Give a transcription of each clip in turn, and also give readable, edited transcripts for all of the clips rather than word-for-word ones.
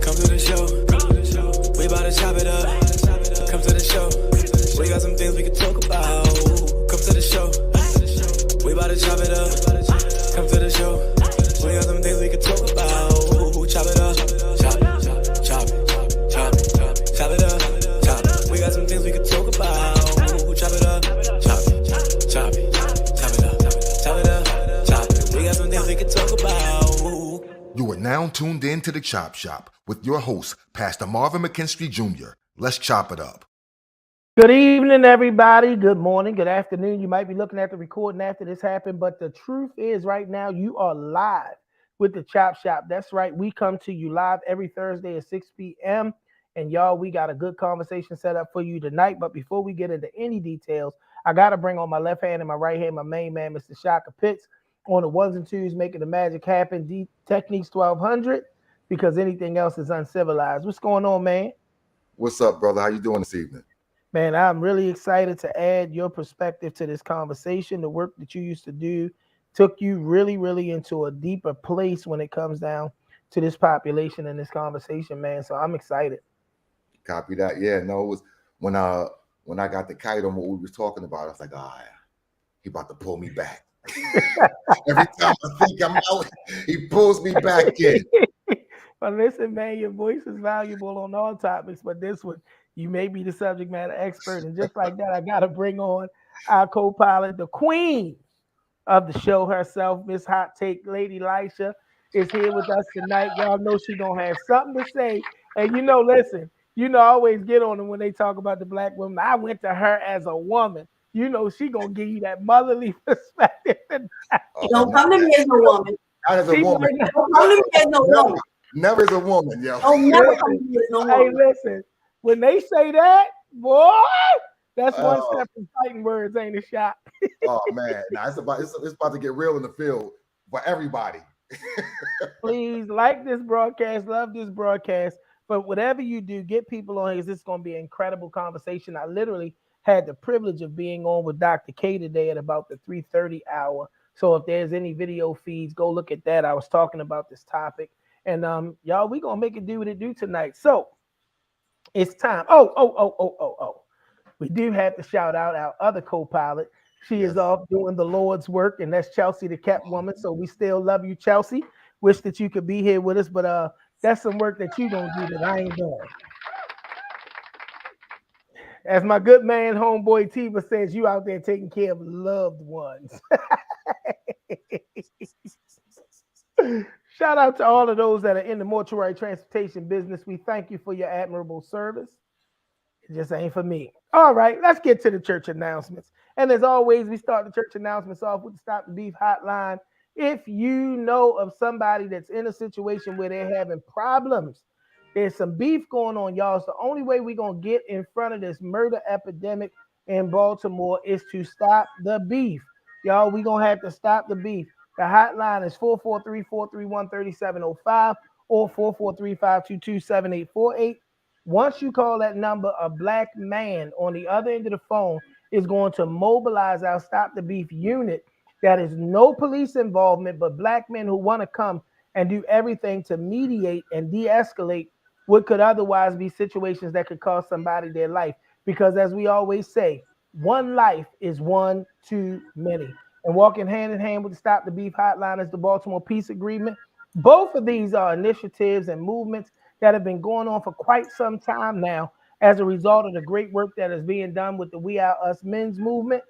Come to the show. We about to chop it up. Come to the show. We got some things we can talk about. Come to the show. We about to chop it up. Come to the show. We got some things we can talk about. Chop it up. Chop it. Chop it. Chop it. Chop it up. Chop it. We got some things we can talk about. Chop it up. Chop it. Chop it. Chop it up. Chop it up. Chop it. We got some things we can talk about. You are now tuned in to the Chop Shop with your host, Pastor Marvin McKenstry Jr. Let's chop it up. Good evening, everybody. Good morning, good afternoon. You might be looking at the recording after this happened, but the truth is right now you are live with the Chop Shop. That's right. We come to you live every Thursday at 6 p.m. And y'all, we got a good conversation set up for you tonight. But before we get into any details, I got to bring on my left hand and my right hand, my main man, Mr. Shaka Pitts, on the ones and twos, making the magic happen. Deep Techniques 1200, because anything else is uncivilized. What's going on, man? What's up, brother? How you doing this evening? Man, I'm really excited to add your perspective to this conversation. The work that you used to do took you really, really into a deeper place when it comes down to this population and this conversation, man. So I'm excited. Copy that. Yeah, no, it was when I got the kite on what we were talking about, I was like, he about to pull me back. Every time I think I'm out, he pulls me back in. But listen, man, your voice is valuable on all topics, but this one, you may be the subject matter expert. And just like that, I got to bring on our co-pilot, the queen of the show herself, Miss Hot Take Lady Lisha, is here with us tonight. Y'all know she going to have something to say. And listen, I always get on them when they talk about the black woman. I went to her as a woman. She going to give you that motherly perspective. Don't come to me as a woman. Not as a woman. Don't come to me as no woman. Never as a woman, yo. Don't never come to me as no woman. Hey, listen, when they say that, boy, that's one step from fighting words, ain't it, Shot? Oh, man. Nah, it's about to get real in the field for everybody. Please like this broadcast, love this broadcast. But whatever you do, get people on here. This is going to be an incredible conversation. I literally had the privilege of being on with Dr. K today at about the 3:30 hour. So if there's any video feeds, go look at that. I was talking about this topic. And y'all, we're going to make it do what it do tonight. So it's time. Oh. We do have to shout out our other co-pilot. She is off doing the Lord's work, and that's Chelsea, the Cat Woman. So we still love you, Chelsea. Wish that you could be here with us, but that's some work that you going to do that I ain't doing. As my good man, homeboy Tiva says, you out there taking care of loved ones. Shout out to all of those that are in the mortuary transportation business. We thank you for your admirable service. It just ain't for me. All right, let's get to the church announcements. And as always, we start the church announcements off with the Stop the Beef hotline. If you know of somebody that's in a situation where they're having problems, there's some beef going on, y'all. So the only way we're going to get in front of this murder epidemic in Baltimore is to stop the beef. Y'all, we're going to have to stop the beef. The hotline is 443-431-3705 or 443-522-7848. Once you call that number, a black man on the other end of the phone is going to mobilize our Stop the Beef unit. That is no police involvement, but black men who want to come and do everything to mediate and de-escalate what could otherwise be situations that could cost somebody their life. Because as we always say, one life is one too many. And walking hand in hand with the Stop the Beef hotline is the Baltimore Peace Agreement. Both of these are initiatives and movements that have been going on for quite some time now as a result of the great work that is being done with the We Are Us Men's movement.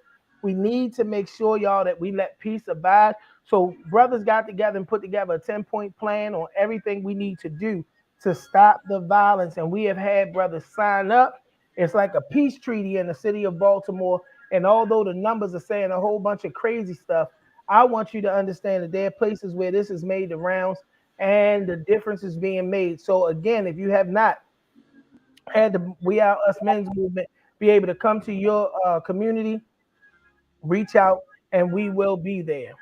We need to make sure, y'all, that we let peace abide. So brothers got together and put together a 10-point plan on everything we need to do to stop the violence. And we have had brothers sign up. It's like a peace treaty in the city of Baltimore. And although the numbers are saying a whole bunch of crazy stuff, I want you to understand that there are places where this is made the rounds and the difference is being made. So again, if you have not had the We Are Us Men's movement be able to come to your community, reach out and we will be there.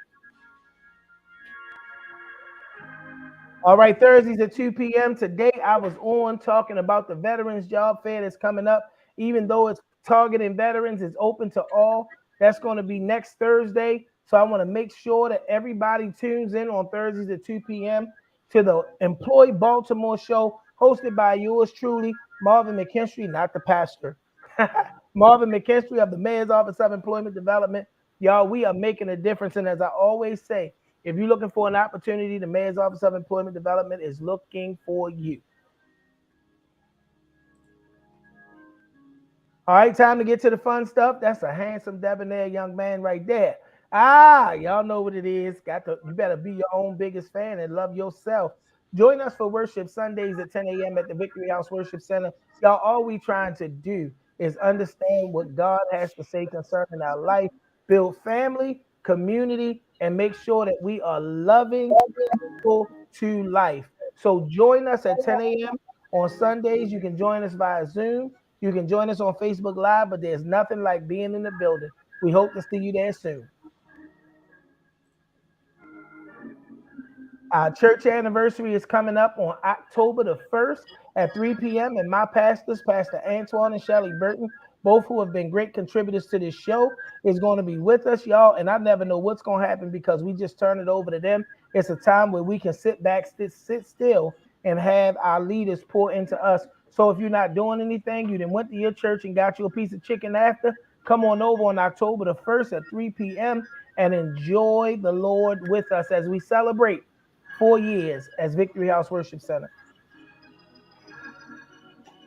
All right, Thursdays at 2 p.m. Today, I was on talking about the Veterans Job Fair that's coming up. Even though it's targeting veterans, it's open to all. That's going to be next Thursday. So I want to make sure that everybody tunes in on Thursdays at 2 p.m. to the Employ Baltimore show hosted by yours truly, Marvin McKenstry, not the pastor. Marvin McKenstry of the Mayor's Office of Employment Development. Y'all, we are making a difference. And as I always say, if you're looking for an opportunity, the Mayor's Office of Employment Development is looking for you. All right, time to get to the fun stuff. That's a handsome, debonair young man right there. Y'all know what it is. You better be your own biggest fan and love yourself. Join us for worship Sundays at 10 a.m. at the Victory House Worship Center. Y'all, all we trying to do is understand what God has to say concerning our life, build family, community, and make sure that we are loving people to life. So join us at 10 a.m. on Sundays. You can join us via Zoom. You can join us on Facebook Live, but there's nothing like being in the building. We hope to see you there soon. Our church anniversary is coming up on October the 1st at 3 p.m. And my pastors, Pastor Antoine and Shelley Burton, both who have been great contributors to this show, is going to be with us, y'all. And I never know what's going to happen because we just turn it over to them. It's a time where we can sit back, sit still, and have our leaders pour into us. So if you're not doing anything, you then went to your church and got you a piece of chicken after, come on over on October the 1st at 3 p.m. and enjoy the Lord with us as we celebrate 4 years as Victory House Worship Center.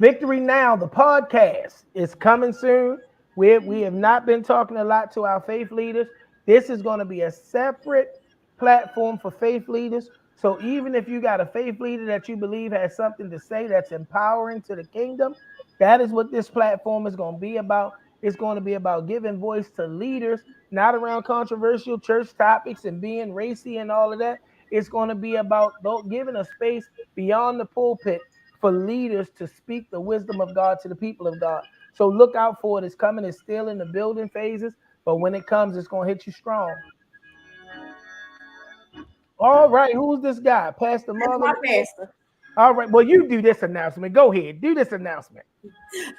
Victory Now, the podcast, is coming soon. We have not been talking a lot to our faith leaders. This is going to be a separate platform for faith leaders. So even if you got a faith leader that you believe has something to say that's empowering to the kingdom, that is what this platform is going to be about. It's going to be about giving voice to leaders, not around controversial church topics and being racy and all of that. It's going to be about giving a space beyond the pulpit for leaders to speak the wisdom of God to the people of God. So look out for it. It's coming. It's still in the building phases, but when it comes, it's going to hit you strong. All right, who's this guy? Pastor Marvin? That's my pastor. All right, well, you do this announcement. Go ahead. Do this announcement.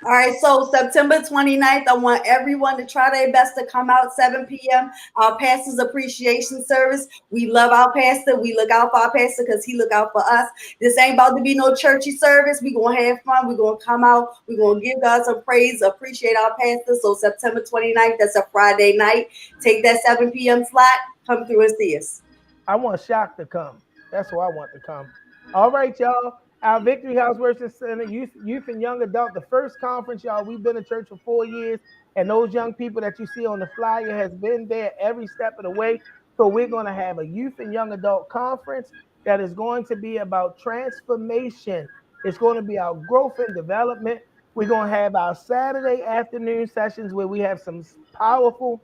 All right, so September 29th, I want everyone to try their best to come out 7 p.m. Our pastor's appreciation service. We love our pastor. We look out for our pastor because he look out for us. This ain't about to be no churchy service. We're going to have fun. We're going to come out. We're going to give God some praise, appreciate our pastor. So September 29th, that's a Friday night. Take that 7 p.m. slot. Come through and see us. I want Shaka to come. That's who I want to come. All right, y'all. Our Victory House Worship Center, youth and young adult, the first conference, y'all. We've been in church for 4 years, and those young people that you see on the flyer has been there every step of the way. So we're going to have a youth and young adult conference that is going to be about transformation. It's going to be our growth and development. We're going to have our Saturday afternoon sessions where we have some powerful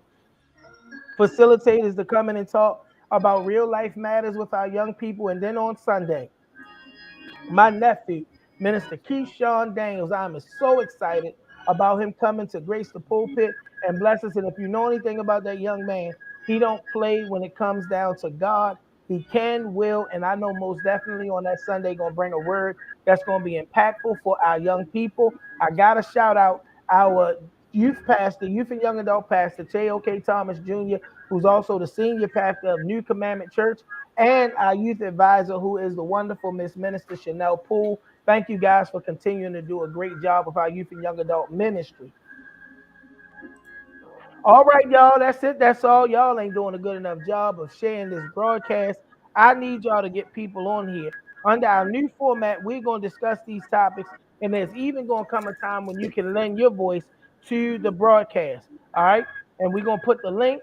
facilitators to come in and talk about real life matters with our young people. And then on Sunday, my nephew, Minister Keyshawn Daniels, I'm so excited about him coming to grace the pulpit and bless us. And if you know anything about that young man, he don't play when it comes down to God. He can, will, and I know most definitely on that Sunday going to bring a word that's going to be impactful for our young people. I got to shout out our youth and young adult pastor, J.O.K. Thomas Jr., who's also the senior pastor of New Commandment Church, and our youth advisor, who is the wonderful Miss Minister Chanel Poole. Thank you guys for continuing to do a great job with our youth and young adult ministry. All right, y'all, that's it. That's all. Y'all ain't doing a good enough job of sharing this broadcast. I need y'all to get people on here. Under our new format, we're going to discuss these topics, and there's even going to come a time when you can lend your voice to the broadcast. All right, and we're going to put the link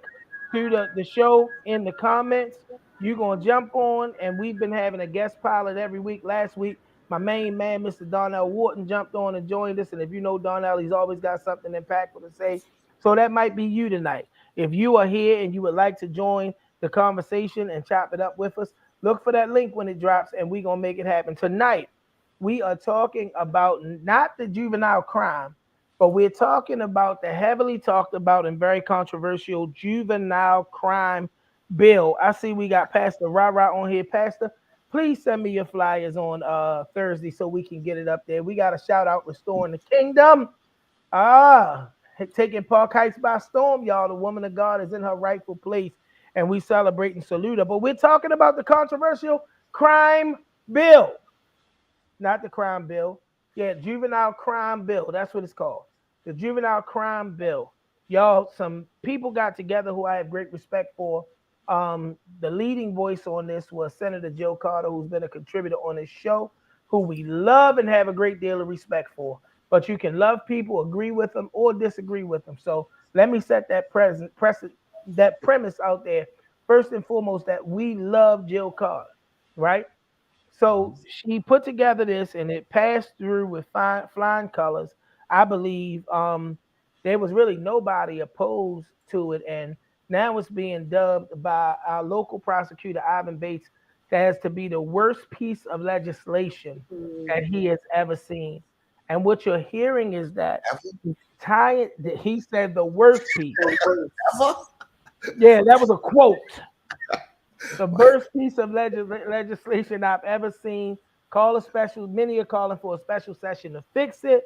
to the show in the comments. You're going to jump on, and we've been having a guest pilot every week. Last week, my main man, Mr. Darnell Wharton, jumped on and joined us. And if you know Darnell, he's always got something impactful to say. So that might be you tonight. If you are here and you would like to join the conversation and chop it up with us, look for that link when it drops, and we're going to make it happen. Tonight, we are talking about not the juvenile crime, but we're talking about the heavily talked about and very controversial juvenile crime bill. I see we got Pastor Ra on here. Pastor, please send me your flyers on Thursday so we can get it up there. We got a shout out Restoring the Kingdom. Taking Park Heights by storm, y'all. The woman of God is in her rightful place, and we celebrate and salute her. But we're talking about the controversial crime bill. not the crime bill. Yeah, juvenile crime bill. That's what it's called. The juvenile crime bill. Y'all, some people got together who I have great respect for. The leading voice on this was Senator Joe Carter, who's been a contributor on this show, who we love and have a great deal of respect for. But you can love people, agree with them, or disagree with them. So let me set that premise out there. First and foremost, that we love Jill Carter, right? So she put together this, and it passed through with flying colors. I believe there was really nobody opposed to it, and now it's being dubbed by our local prosecutor Ivan Bates as to be the worst piece of legislation that he has ever seen. And what you're hearing is that he said the worst piece. Yeah, that was a quote. The worst piece of legislation I've ever seen. Many are calling for a special session to fix it.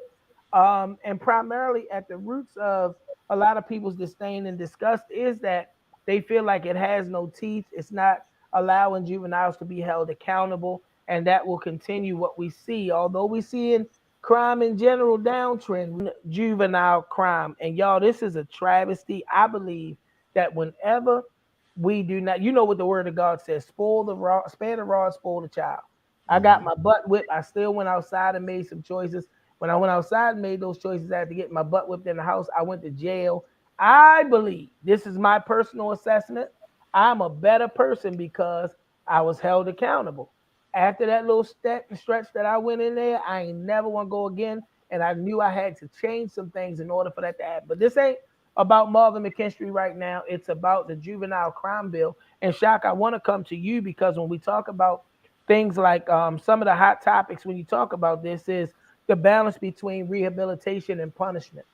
And primarily at the roots of a lot of people's disdain and disgust is that they feel like it has no teeth. It's not allowing juveniles to be held accountable. And that will continue what we see. Although we see in crime in general downtrend, juvenile crime. And y'all, this is a travesty. I believe that whenever we do not, you know what the word of God says, spare the rod, spoil the child. I got my butt whipped. I still went outside and made some choices. When I went outside and made those choices, I had to get my butt whipped in the house. I went to jail. I believe, this is my personal assessment, I'm a better person because I was held accountable. After that little stretch that I went in there, I ain't never want to go again. And I knew I had to change some things in order for that to happen. But this ain't about Marvin McKenstry right now. It's about the juvenile crime bill. And Shaka, I want to come to you because when we talk about things like some of the hot topics, when you talk about this, is the balance between rehabilitation and punishment.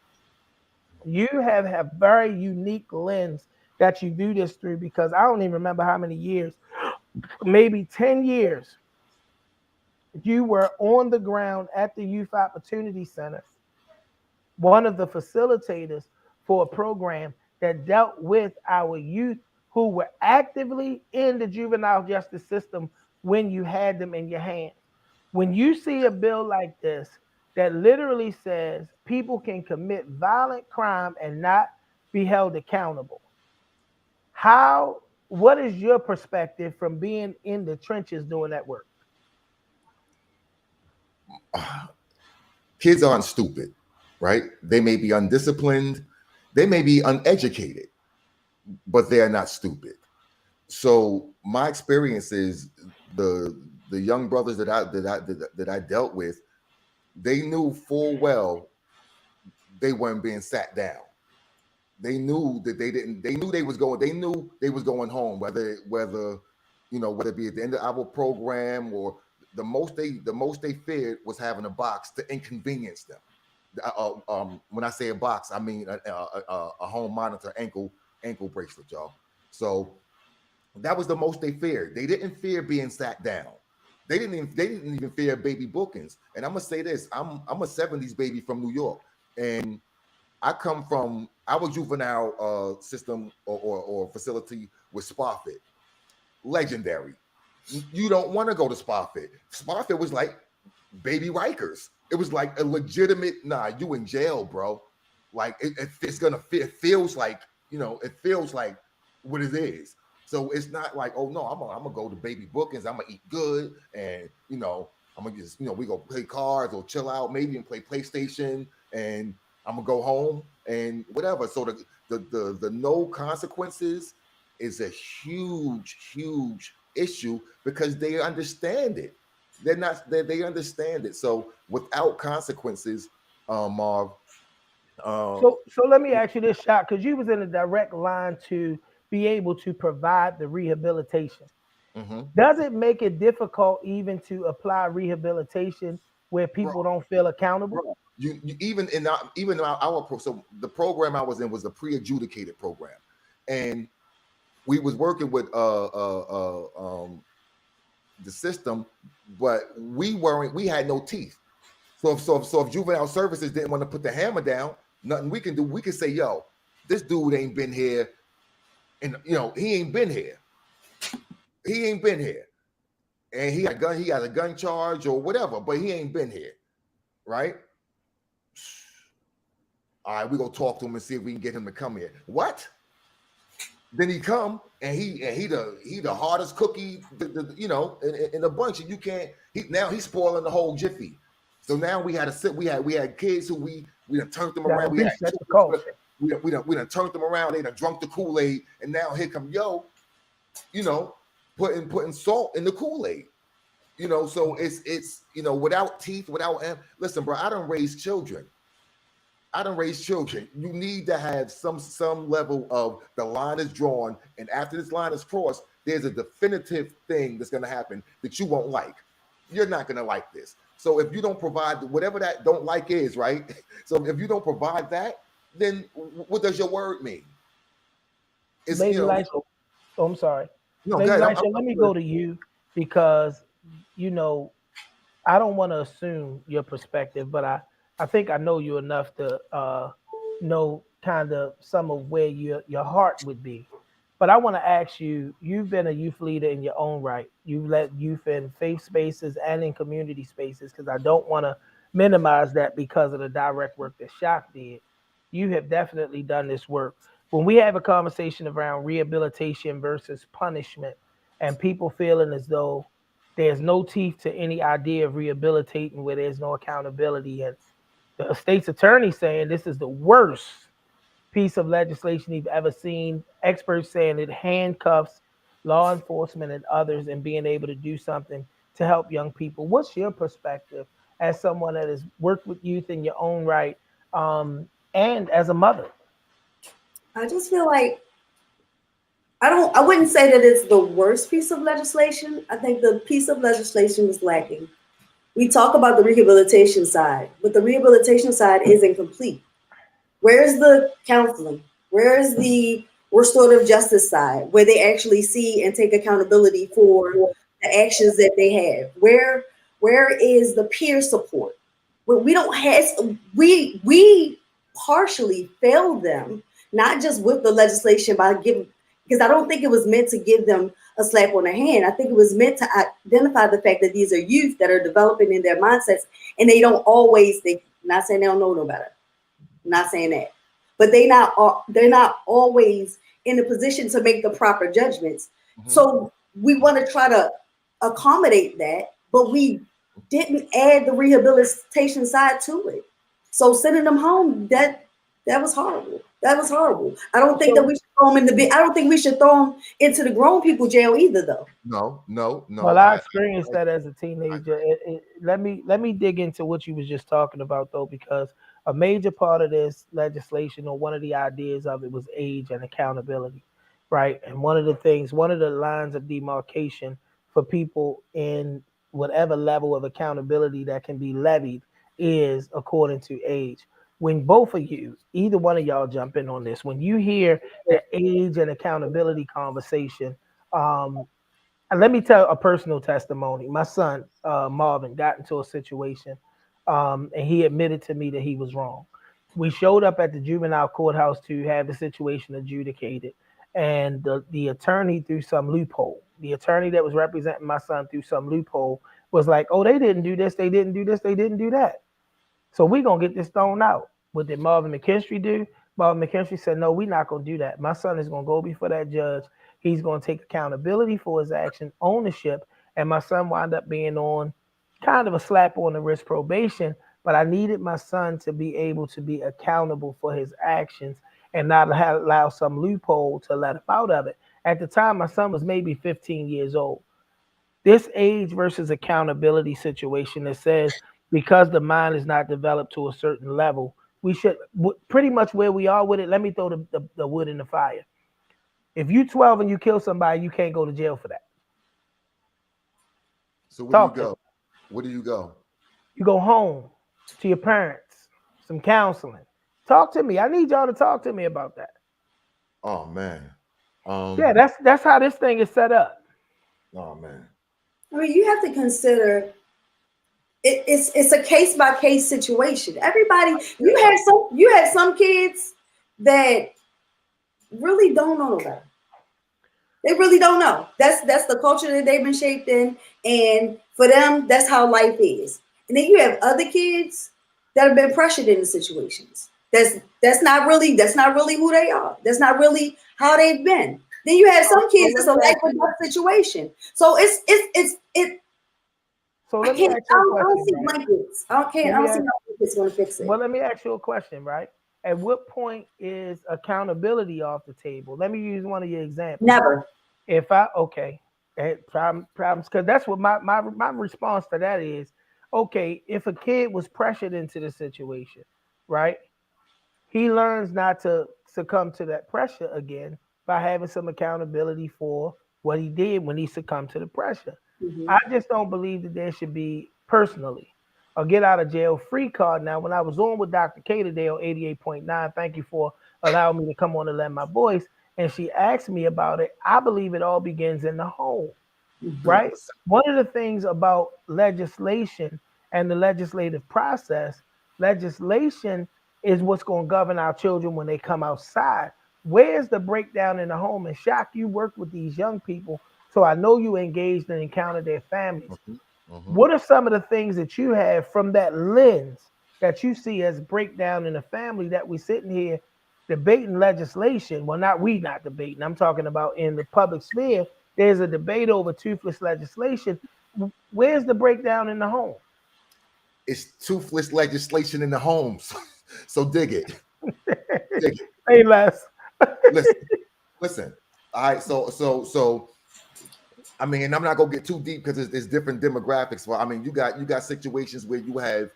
You have a very unique lens that you do this through because I don't even remember how many years, maybe 10 years, you were on the ground at the Youth Opportunity Center, one of the facilitators for a program that dealt with our youth who were actively in the juvenile justice system when you had them in your hands. When you see a bill like this that literally says people can commit violent crime and not be held accountable, what is your perspective from being in the trenches doing that work? Kids aren't stupid, right? They may be undisciplined, they may be uneducated, but they are not stupid. So my experience is the young brothers that I dealt with, they knew full well they weren't being sat down. They knew that they knew they was going home, whether it be at the end of our program or the most they feared was having a box to inconvenience them. When I say a box, I mean a home monitor ankle bracelet, y'all. So that was the most they feared. They didn't fear being sat down. They didn't even fear baby bookings. And I'm gonna say this: I'm a '70s baby from New York, and I come from our juvenile system or facility with Sparfit, legendary. You don't want to go to Sparfit. Sparfit was like baby Rikers. It was like a legitimate, you in jail, bro. Like it feels like, it feels like what it is. So it's not like, oh no, I'm gonna go to baby bookings. I'm gonna eat good, and I'm gonna just, we go play cards or chill out, maybe, and play PlayStation, and I'm gonna go home and whatever. So the no consequences is a huge issue because they understand it. They understand it. So without consequences, Marv. So let me ask you this, Shot, because you was in a direct line to be able to provide the rehabilitation. Mm-hmm. Does it make it difficult even to apply rehabilitation where people don't feel accountable? You even in our so the program I was in was a pre-adjudicated program, and we was working with the system, but we had no teeth. So if juvenile services didn't want to put the hammer down, nothing we can do. We can say, yo, this dude ain't been here, and he ain't been here. He ain't been here. and he had a gun charge or whatever, but he ain't been here, right? All right, we're gonna talk to him and see if we can get him to come here. What? Then he come and he the hardest cookie, in the bunch, and you can't. Now he's spoiling the whole jiffy. So now we had to sit. We had kids who we done turned them around. We done turned them around. They done drunk the Kool-Aid, and now here come putting salt in the Kool-Aid. So it's without teeth, without listen, bro. I done raised children. You need to have some level of the line is drawn, and after this line is crossed, there's a definitive thing that's going to happen that you won't like. You're not going to like this. So if you don't provide whatever that don't like is, right? So if you don't provide that, then what does your word mean? Lady Lisha, I'm sorry. No, Lady Lisha, let me go to you because, I don't want to assume your perspective, but I think I know you enough to know kind of some of where your heart would be. But I want to ask you, you've been a youth leader in your own right. You've led youth in faith spaces and in community spaces, because I don't want to minimize that because of the direct work that Shaka did. You have definitely done this work. When we have a conversation around rehabilitation versus punishment and people feeling as though there's no teeth to any idea of rehabilitating where there's no accountability, and the state's attorney saying this is the worst piece of legislation you've ever seen. Experts saying it handcuffs law enforcement and others in being able to do something to help young people. What's your perspective as someone that has worked with youth in your own right, and as a mother? I just feel like I wouldn't say that it's the worst piece of legislation. I think the piece of legislation is lacking. We talk about the rehabilitation side, but the rehabilitation side isn't complete. Where's the counseling? Where's the restorative justice side, where they actually see and take accountability for the actions that they have? Where is the peer support? We don't have, we partially failed them, not just with the legislation by giving, because I don't think it was meant to give them a slap on the hand. I think it was meant to identify the fact that these are youth that are developing in their mindsets, and they don't always, not saying they don't know no better. I'm not saying that, but they're not always in a position to make the proper judgments. Mm-hmm. So we want to try to accommodate that, but we didn't add the rehabilitation side to it. So sending them home, that was horrible. That was horrible. I don't think that we should throw them I don't think we should throw them into the grown people jail either, though. No. Well, I experienced that as a teenager. Let me dig into what you was just talking about, though, because a major part of this legislation, or one of the ideas of it, was age and accountability, right? And one of the lines of demarcation for people in whatever level of accountability that can be levied is according to age. When both of you, either one of y'all jump in on this, when you hear the age and accountability conversation, and let me tell a personal testimony. My son, Marvin, got into a situation, and he admitted to me that he was wrong. We showed up at the juvenile courthouse to have the situation adjudicated, and the attorney, through some loophole, the attorney that was representing my son through some loophole, was like, oh, they didn't do this, they didn't do this, they didn't do that. So we're going to get this thrown out. What did Marvin McKenstry do? Marvin McKenstry said, no, we're not going to do that. My son is going to go before that judge. He's going to take accountability for his action, ownership. And my son wound up being on kind of a slap on the wrist probation. But I needed my son to be able to be accountable for his actions and not allow some loophole to let him out of it. At the time, my son was maybe 15 years old. This age versus accountability situation that says, because the mind is not developed to a certain level, we should pretty much where we are with it. Let me throw the wood in the fire. If you 12 and you kill somebody, you can't go to jail for that. So where do you go? Where do you go? You go home to your parents, some counseling. Talk to me. I need y'all to talk to me about that. Oh man. Yeah, that's how this thing is set up. Oh man. I mean, you have to consider it's a case by case situation. Everybody, you have some kids that really don't know about it. They really don't know. That's the culture that they've been shaped in, and for them, that's how life is. And then you have other kids that have been pressured into situations. That's not really who they are. That's not really how they've been. Then you have some kids that's a life or death situation. So it. So I let me can't. ask you a I don't question. see Right? blankets. I don't see how blankets going to fix it. Well, let me ask you a question, right? At what point is accountability off the table? Let me use one of your examples. Never. If I problems, because that's what my response to that is. Okay, if a kid was pressured into the situation, right? He learns not to succumb to that pressure again by having some accountability for what he did when he succumbed to the pressure. I just don't believe that there should be personally a get out of jail free card. Now, when I was on with Dr. K today on 88.9, thank you for allowing me to come on and lend my voice. And she asked me about it. I believe it all begins in the home, right? One of the things about legislation and the legislative process, legislation is what's going to govern our children when they come outside. Where's the breakdown in the home? And Shock, you work with these young people, so I know you engaged and encountered their families. What are some of the things that you have from that lens that you see as breakdown in the family that we sitting here debating legislation? Well, not debating. I'm talking about in the public sphere. There's a debate over toothless legislation. Where's the breakdown in the home? It's toothless legislation in the homes. So dig it. Dig it. Hey, Les. Listen. All right. So. I mean, I'm not gonna get too deep because there's different demographics. Well, I mean, you got situations where you have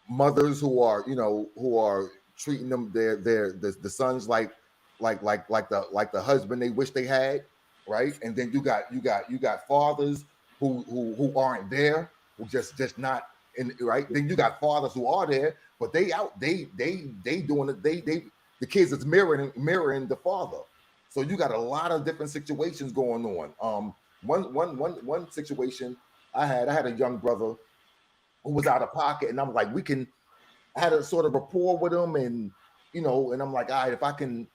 mothers who are treating them the sons like the husband they wish they had, right? And then you got fathers who aren't there, who just not in, right? Then you got fathers who are there, but they doing it. The kids is mirroring the father. So you got a lot of different situations going on. One situation I had a young brother who was out of pocket, and I'm like, I had a sort of rapport with him, and and I'm like, all right, if I can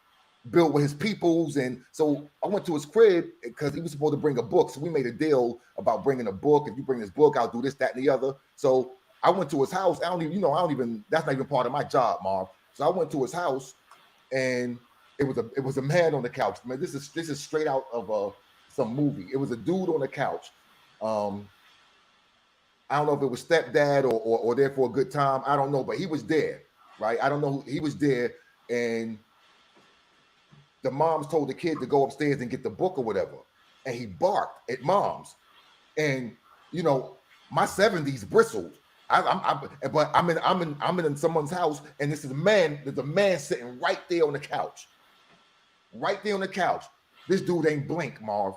build with his peoples, and so I went to his crib because he was supposed to bring a book. So we made a deal about bringing a book. If you bring this book, I'll do this, that, and the other. So I went to his house. That's not even part of my job, Marv. So I went to his house, and it was a man on the couch. Man, this is straight out of some movie. It was a dude on the couch. I don't know if it was stepdad or there for a good time. I don't know, but he was there, right? I don't know. He was there, and the moms told the kid to go upstairs and get the book or whatever, and he barked at moms, and my 70s bristled. But I'm in someone's house, and there's a man sitting right there on the couch. Right there on the couch. This dude ain't blink, Marv.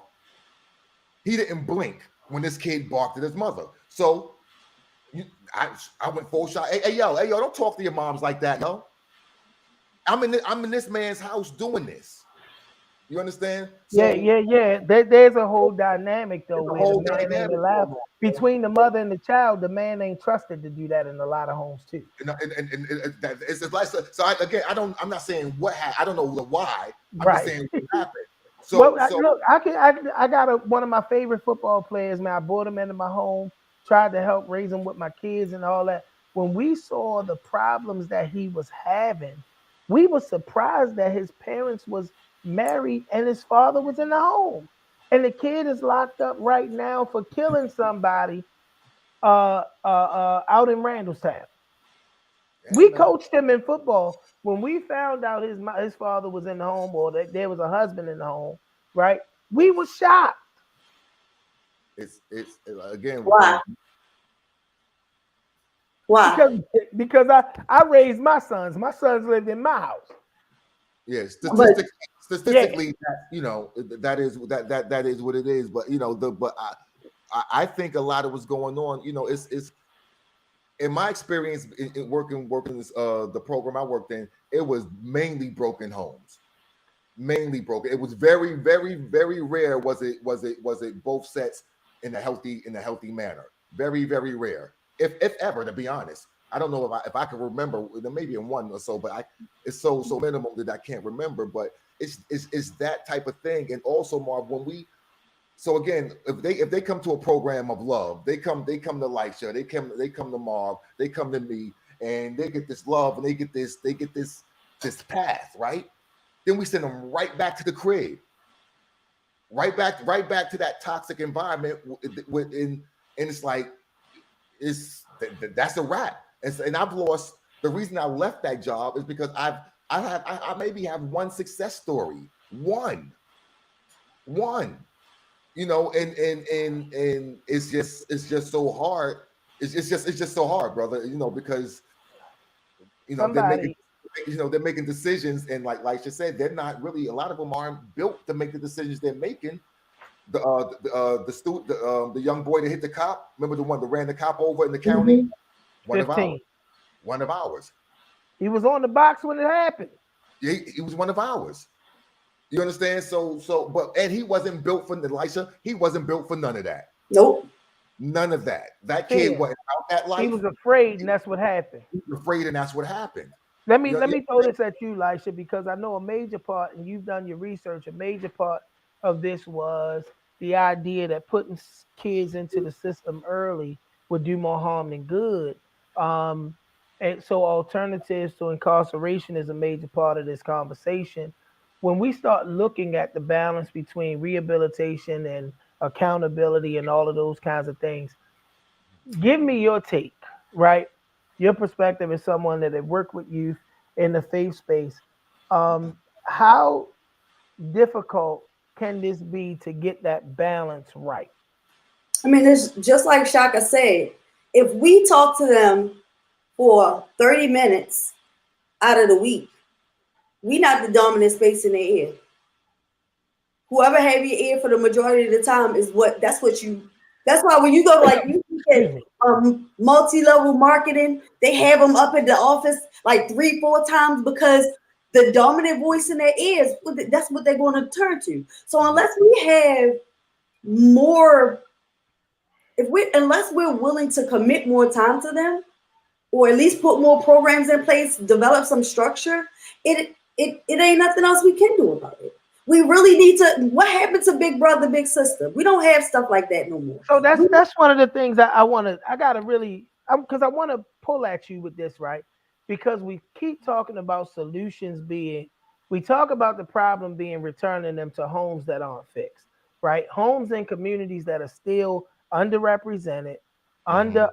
He didn't blink when this kid barked at his mother. So I went full shot. Hey, yo, don't talk to your moms like that, yo. I'm in this man's house doing this. You understand? So, yeah. There's a whole dynamic though, where the man ain't allowed between the mother and the child. The man ain't trusted to do that in a lot of homes too. And it's like so. I'm not saying what happened. I don't know the why. I'm just saying what happened. So, look, I got one of my favorite football players, man. I brought him into my home, tried to help raise him with my kids and all that. When we saw the problems that he was having, we were surprised that his parents was married and his father was in the home, and the kid is locked up right now for killing somebody out in Randallstown. We coached him in football. When we found out his father was in the home, or that there was a husband in the home, right? We were shocked. It's again, why? Because I raised my sons. My sons lived in my house. Yes, statistically, that is what it is. But I think a lot of what's going on, it's in my experience in working this the program I worked in, it was mainly broken homes, mainly broken. It was very, very, very rare. Was it both sets in a healthy manner? Very, very rare, if ever, to be honest. I don't know if I can remember, maybe in one or so, but it's so minimal that I can't remember. But it's that type of thing. And also, Marv, so again, if they come to a program of love, they come to Lisha, they come to Marv, they come to me, and they get this love and they get this path, right? Then we send them right back to the crib, right back to that toxic environment. And it's like that's a wrap. And I've lost. The reason I left that job is because I maybe have one success story, one. You know, and it's just so hard. It's just so hard, brother. You know, because they're making decisions, and like you said, they're not really. A lot of them aren't built to make the decisions they're making. The young boy that hit the cop. Remember the one that ran the cop over in the county? 15. One of ours. He was on the box when it happened. He was one of ours. You understand? And he wasn't built for Lisha. He wasn't built for none of that. Nope. None of that. That kid wasn't out that life. He was afraid, and that's what happened. He was afraid, and that's what happened. Let me throw this at you, Lisha, because I know a major part, and you've done your research, a major part of this was the idea that putting kids into the system early would do more harm than good. And so alternatives to incarceration is a major part of this conversation. When we start looking at the balance between rehabilitation and accountability and all of those kinds of things, give me your take, right? Your perspective as someone that have worked with youth in the faith space. How difficult can this be to get that balance right? I mean, it's just like Shaka said, if we talk to them for 30 minutes out of the week, we not the dominant space in their ear. Whoever have your ear for the majority of the time that's why when you go to like you get multi-level marketing, they have them up in the office like 3-4 times because the dominant voice in their ears, that's what they're going to turn to. So unless we have more, unless we're willing to commit more time to them, or at least put more programs in place, develop some structure, it ain't nothing else we can do about it. We really need to. What happened to Big Brother, Big Sister? We don't have stuff like that no more. So that's one of the things I want to. I gotta really, because I want to pull at you with this, right? Because we keep talking about solutions being. We talk about the problem being returning them to homes that aren't fixed, right? Homes in communities that are still underrepresented, under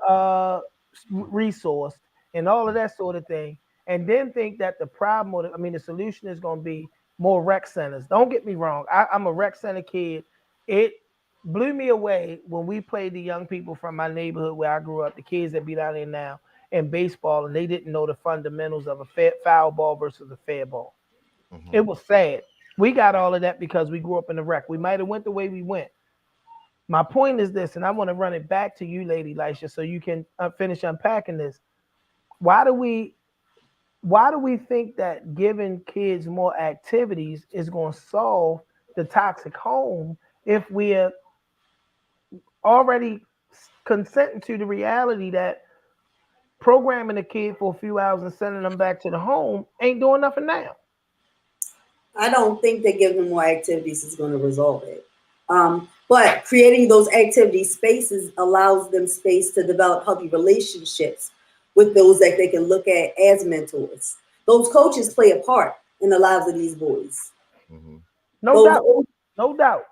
resourced, and all of that sort of thing, and then think that the problem, the solution is going to be more rec centers. Don't get me wrong. I'm a rec center kid. It blew me away when we played the young people from my neighborhood where I grew up, the kids that be down there now in baseball, and they didn't know the fundamentals of a foul ball versus a fair ball. It was sad. We got all of that because we grew up in the rec. We might have went the way we went. My point is this, and I want to run it back to you, Lady Lisha, so you can finish unpacking this. Why do we think that giving kids more activities is going to solve the toxic home if we're already consenting to the reality that programming a kid for a few hours and sending them back to the home ain't doing nothing now? I don't think that giving them more activities is going to resolve it. But creating those activity spaces allows them space to develop healthy relationships with those that they can look at as mentors. Those coaches play a part in the lives of these boys. No doubt.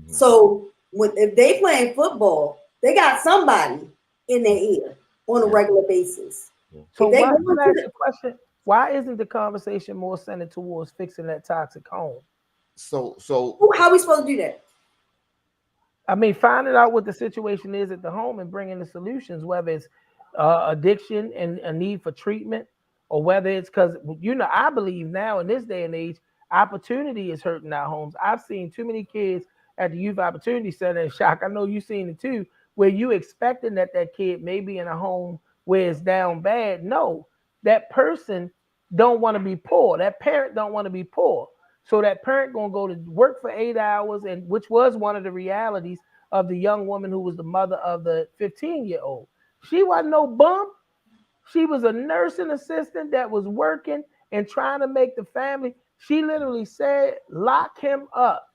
So if they playing football, they got somebody in their ear on a regular basis. So why isn't the conversation more centered towards fixing that toxic home? So how are we supposed to do that? Finding out what the situation is at the home and bringing the solutions, whether it's addiction and a need for treatment, or whether it's because, I believe now in this day and age, opportunity is hurting our homes. I've seen too many kids at the Youth Opportunity Center, and Shock, I know you've seen it too, where you expecting that kid may be in a home where it's down bad. No, that person don't want to be poor. That parent don't want to be poor. So that parent going to go to work for 8 hours, and which was one of the realities of the young woman who was the mother of the 15-year-old. She wasn't no bum. She was a nursing assistant that was working and trying to make the family. She literally said, lock him up,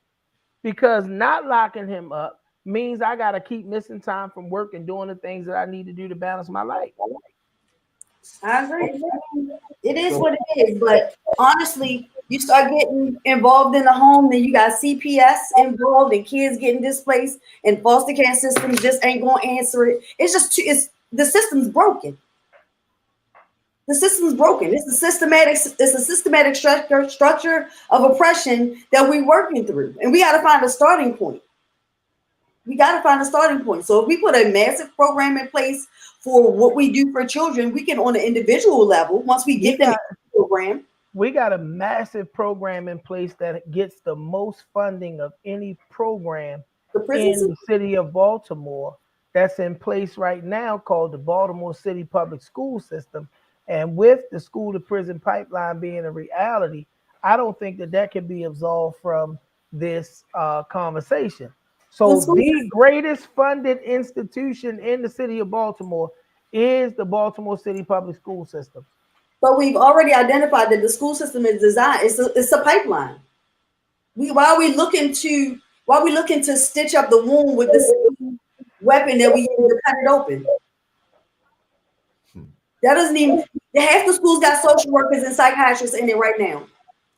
because not locking him up means I got to keep missing time from work and doing the things that I need to do to balance my life. I agree. It is what it is. But honestly, you start getting involved in the home, then you got CPS involved and kids getting displaced, and foster care systems just ain't going to answer it. It's just the system's broken. The system's broken. It's a systematic structure of oppression that we're working through, and we got to find a starting point. So if we put a massive program in place for what we do for children, we can, on an individual level, once we get them in the program. We got a massive program in place that gets the most funding of any program in the city of Baltimore that's in place right now, called the Baltimore City Public School System. And with the school to prison pipeline being a reality, I don't think that can be absolved from this conversation. So the greatest funded institution in the city of Baltimore is the Baltimore City Public School System. But we've already identified that the school system is designed. It's a pipeline. While we looking to stitch up the wound with this weapon that we use to cut it open. That doesn't even. Half the schools got social workers and psychiatrists in it right now.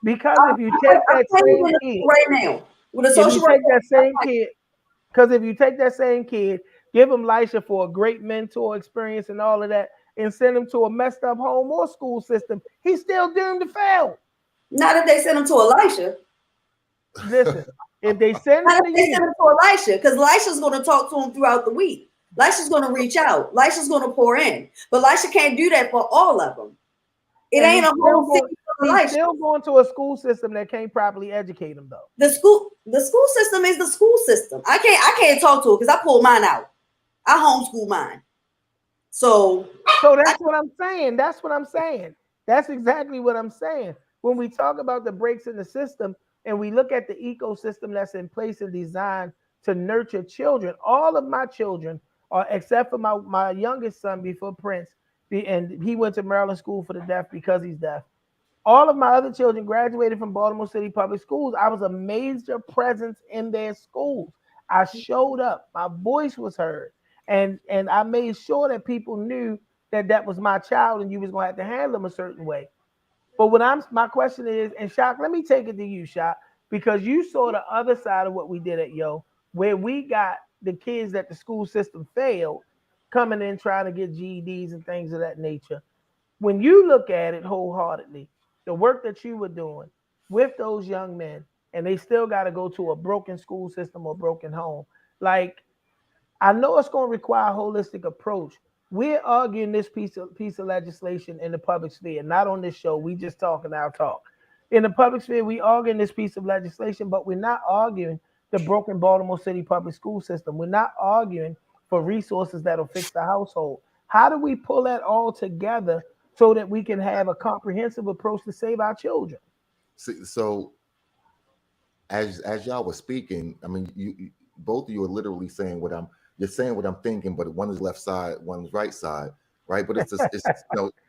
Because if you take that same kid right now with a social worker, because if you take that same kid, give him Lisha for a great mentor experience and all of that, and send him to a messed up home or school system, he's still doomed to fail. Not if they send him to Lisha. Listen, if they send him to Lisha, because Lisha's going to talk to him throughout the week. Lisha's going to reach out. Lisha's going to pour in. But Lisha can't do that for all of them. It ain't a whole thing for Lisha. He's still going to a school system that can't properly educate him, though. The school system is the school system. I can't talk to it because I pulled mine out. I homeschool mine. So that's what I'm saying. That's exactly what I'm saying. When we talk about the breaks in the system and we look at the ecosystem that's in place and designed to nurture children, all of my children are, except for my youngest son before Prince, and he went to Maryland School for the Deaf because he's deaf. All of my other children graduated from Baltimore City Public Schools. I was a major presence in their schools. I showed up. My voice was heard. And I made sure that people knew that was my child and you was going to have to handle them a certain way. But my question is, and Shak, let me take it to you, Shak, because you saw the other side of what we did at Yo, where we got the kids that the school system failed coming in trying to get GEDs and things of that nature. When you look at it wholeheartedly, the work that you were doing with those young men, and they still got to go to a broken school system or broken home, like, I know it's going to require a holistic approach. We're arguing this piece of legislation in the public sphere, not on this show. We just talking our talk. In the public sphere, we arguing this piece of legislation, but we're not arguing the broken Baltimore City public school system. We're not arguing for resources that'll fix the household. How do we pull that all together so that we can have a comprehensive approach to save our children? So as y'all were speaking, I mean, you both of you are literally saying you're saying what I'm thinking, but one is left side, one is right side, right? But it's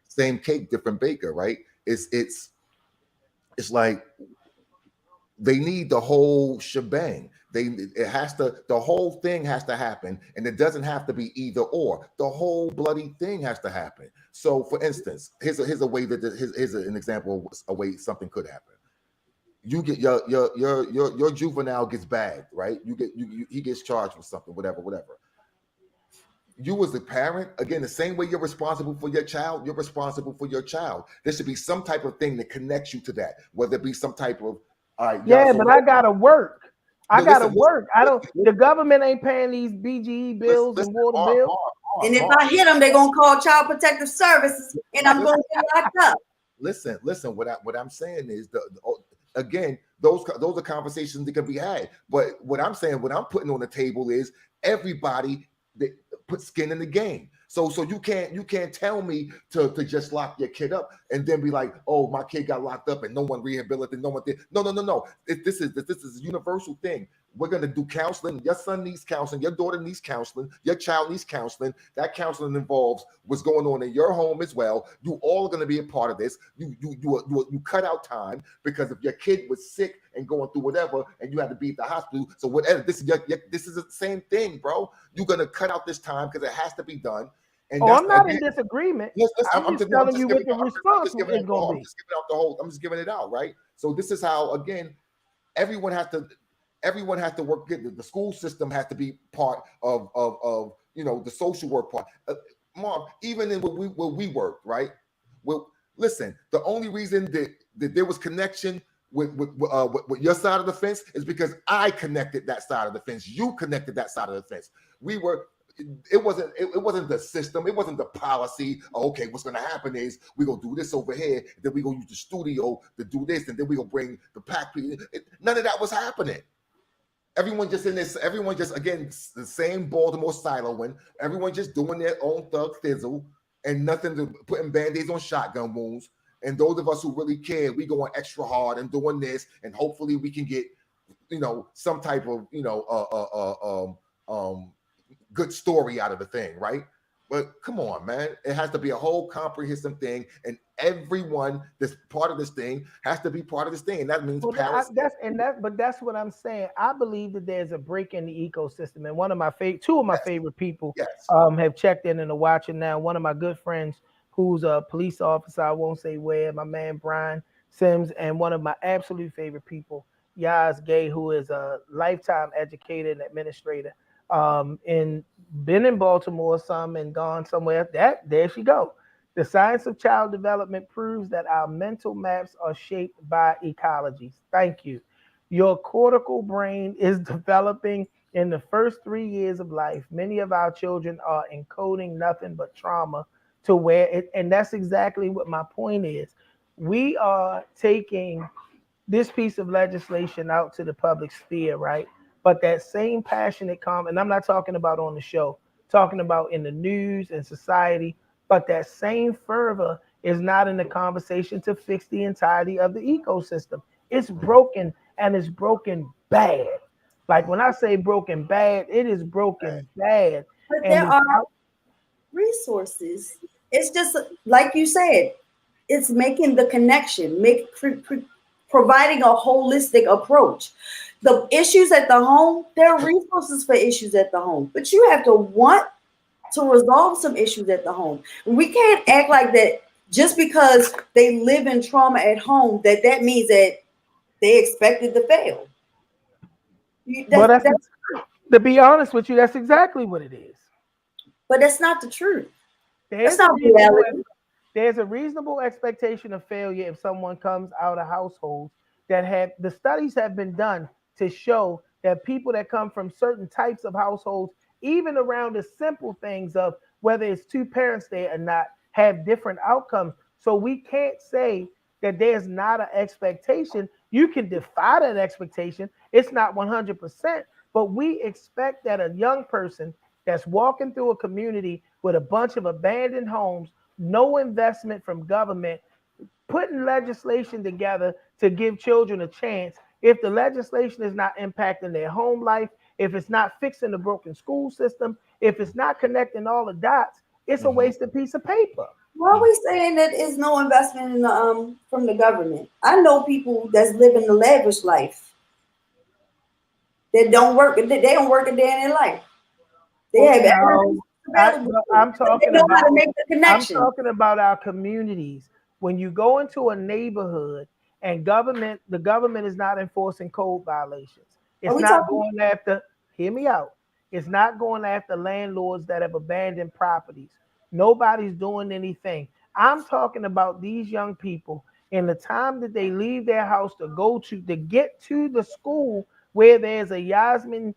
same cake, different baker, right? It's like they need the whole shebang. The whole thing has to happen, and it doesn't have to be either or. The whole bloody thing has to happen. So, for instance, here's a way here's an example of a way something could happen. You get your juvenile gets bagged, right? He gets charged with something, whatever. You as a parent, again, the same way you're responsible for your child, you're responsible for your child. There should be some type of thing that connects you to that, whether it be some type of but I gotta work. The government ain't paying these BGE bills and water bills. And if I hit them, they're gonna call Child Protective Services, and I'm gonna get locked up. Listen. What I'm saying is again, those are conversations that can be had. But what I'm saying, what I'm putting on the table is everybody that put skin in the game. So you can't tell me to just lock your kid up and then be like, oh, my kid got locked up and no one rehabilitated, no one did. No. This is a universal thing. We're going to do counseling. Your son needs counseling. Your daughter needs counseling. Your child needs counseling. That counseling involves what's going on in your home as well. You all are going to be a part of this. You cut out time, because if your kid was sick and going through whatever, and you had to be at the hospital, so whatever, this is the same thing, bro. You're going to cut out this time because it has to be done. And I'm not in disagreement. I'm just telling you what the response is going to be. I'm just giving out the whole. I'm just giving it out, right? So this is how, again, everyone has to work. The school system has to be part of the social work part. Marv, even in where we worked, right? Well, listen, the only reason that there was connection with your side of the fence is because I connected that side of the fence. You connected that side of the fence. It wasn't the system. It wasn't the policy. Okay, what's going to happen is we're going to do this over here. Then we're going to use the studio to do this. And then we're going to bring the pack people. None of that was happening. Everyone just in this. Everyone just, again, the same Baltimore siloing. Everyone just doing their own thug thizzle and nothing to putting Band-Aids on shotgun wounds. And those of us who really care, we going extra hard and doing this. And hopefully we can get, some type of, good story out of the thing, right? But come on, man. It has to be a whole comprehensive thing, and everyone that's part of this thing has to be part of this thing. And that means parents. But that's what I'm saying. I believe that there's a break in the ecosystem. And two of my favorite people have checked in and are watching now. One of my good friends who's a police officer, I won't say where, my man Brian Sims, and one of my absolute favorite people, Yaz Gay, who is a lifetime educator and administrator. And been in Baltimore some and gone somewhere. There she go. The science of child development proves that our mental maps are shaped by ecologies. Thank you. Your cortical brain is developing in the first 3 years of life. Many of our children are encoding nothing but trauma to where it, and that's exactly what my point is. We are taking this piece of legislation out to the public sphere, right? But that same passionate comment, and I'm not talking about on the show, talking about in the news and society, but that same fervor is not in the conversation to fix the entirety of the ecosystem. It's broken, and it's broken bad. Like when I say broken bad, it is broken bad. But there are resources. It's just like you said, it's making the connection, providing a holistic approach. The issues at the home, there are resources for issues at the home, but you have to want to resolve some issues at the home. We can't act like that just because they live in trauma at home, that means that they expected to fail. To be honest with you, that's exactly what it is. But that's not the truth. That's not reality. There's a reasonable expectation of failure if someone comes out of households that the studies have been done to show that people that come from certain types of households, even around the simple things of whether it's two parents there or not, have different outcomes. So we can't say that there's not an expectation. You can defy that expectation. It's not 100%, but we expect that a young person that's walking through a community with a bunch of abandoned homes, no investment from government, putting legislation together to give children a chance. If the legislation is not impacting their home life, if it's not fixing the broken school system, if it's not connecting all the dots, it's a wasted piece of paper. Why are we saying that is no investment in from the government? I know people that's living the lavish life that don't work. They don't work a day in their life. They have everything. I'm talking about how to make the connection. I'm talking about our communities. When you go into a neighborhood and the government is not enforcing code violations. It's not going after, hear me out. It's not going after landlords that have abandoned properties. Nobody's doing anything. I'm talking about these young people in the time that they leave their house to get to the school where there's a Yasmin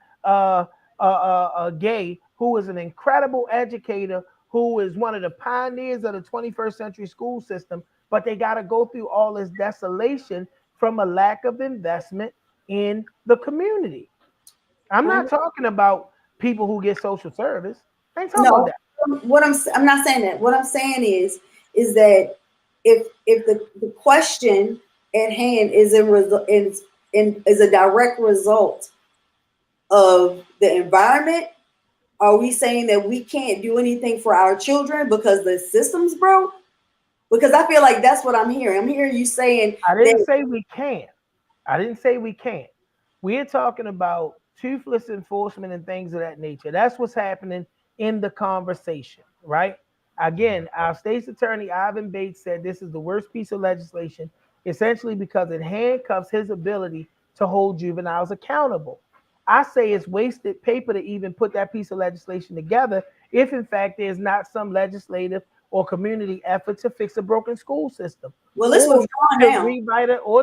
Gay, who is an incredible educator, who is one of the pioneers of the 21st century school system, but they got to go through all this desolation from a lack of investment in the community. I'm not talking about people who get social service. I ain't talking about that. I'm not saying that. What I'm saying is that if the question at hand is a direct result of the environment? Are we saying that we can't do anything for our children because the system's broke? Because I feel like that's what I'm hearing. I'm hearing you saying I didn't say we can't. I didn't say we can't. We're talking about toothless enforcement and things of that nature. That's what's happening in the conversation, right? Again, our state's attorney, Ivan Bates, said this is the worst piece of legislation, essentially because it handcuffs his ability to hold juveniles accountable. I say it's wasted paper to even put that piece of legislation together if, in fact, there's not some legislative or community effort to fix a broken school system. Well, let's withdraw now.